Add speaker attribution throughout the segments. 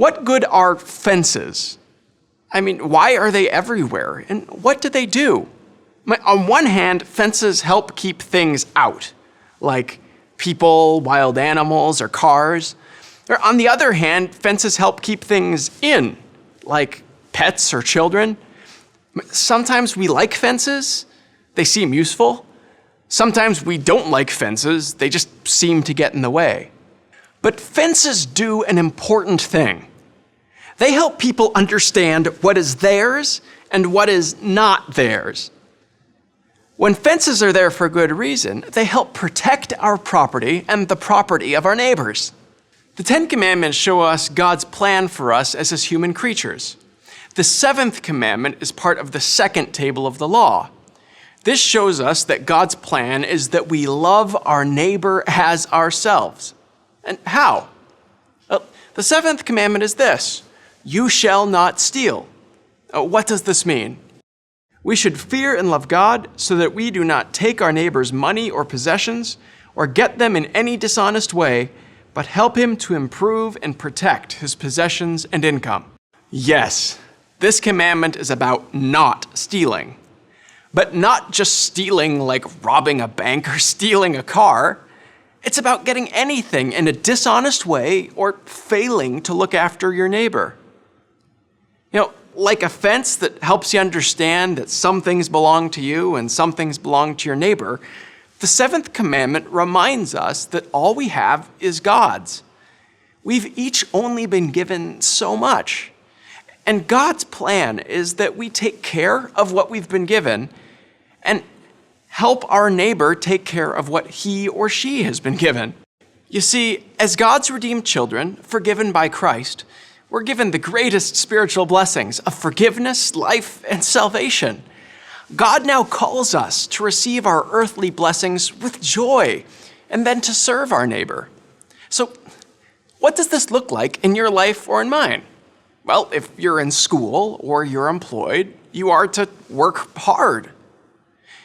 Speaker 1: What good are fences? I mean, why are they everywhere? And what do they do? On one hand, fences help keep things out, like people, wild animals, or cars. Or on the other hand, fences help keep things in, like pets or children. Sometimes we like fences. They seem useful. Sometimes we don't like fences. They just seem to get in the way. But fences do an important thing. They help people understand what is theirs and what is not theirs. When fences are there for good reason, they help protect our property and the property of our neighbors. The Ten Commandments show us God's plan for us as his human creatures. The Seventh Commandment is part of the second table of the law. This shows us that God's plan is that we love our neighbor as ourselves. And how? Well, the Seventh Commandment is this: you shall not steal. What does this mean? We should fear and love God so that we do not take our neighbor's money or possessions or get them in any dishonest way, but help him to improve and protect his possessions and income. Yes, this commandment is about not stealing. But not just stealing like robbing a bank or stealing a car. It's about getting anything in a dishonest way or failing to look after your neighbor. Like a fence that helps you understand that some things belong to you and some things belong to your neighbor, the Seventh Commandment reminds us that all we have is God's. We've each only been given so much. And God's plan is that we take care of what we've been given and help our neighbor take care of what he or she has been given. You see, as God's redeemed children, forgiven by Christ, we're given the greatest spiritual blessings of forgiveness, life, and salvation. God now calls us to receive our earthly blessings with joy and then to serve our neighbor. So, what does this look like in your life or in mine? Well, if you're in school or you're employed, you are to work hard.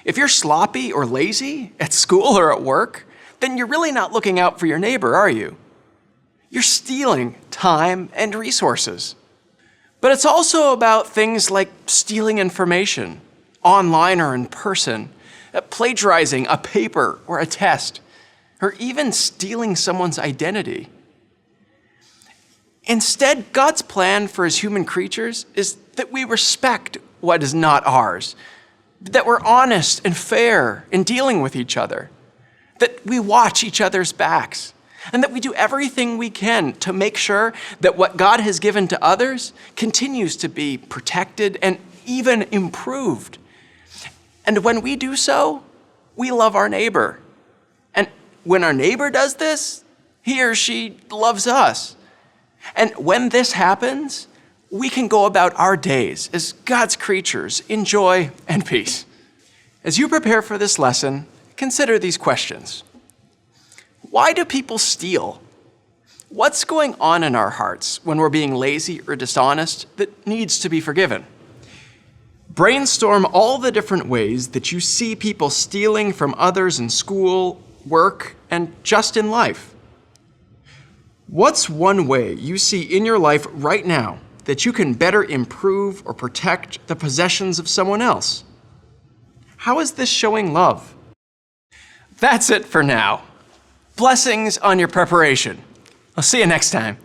Speaker 1: If you're sloppy or lazy at school or at work, then you're really not looking out for your neighbor, are you? You're stealing time and resources. But it's also about things like stealing information, online or in person, plagiarizing a paper or a test, or even stealing someone's identity. Instead, God's plan for his human creatures is that we respect what is not ours, that we're honest and fair in dealing with each other, that we watch each other's backs, and that we do everything we can to make sure that what God has given to others continues to be protected and even improved. And when we do so, we love our neighbor. And when our neighbor does this, he or she loves us. And when this happens, we can go about our days as God's creatures in joy and peace. As you prepare for this lesson, consider these questions. Why do people steal? What's going on in our hearts when we're being lazy or dishonest that needs to be forgiven? Brainstorm all the different ways that you see people stealing from others in school, work, and just in life. What's one way you see in your life right now that you can better improve or protect the possessions of someone else? How is this showing love? That's it for now. Blessings on your preparation. I'll see you next time.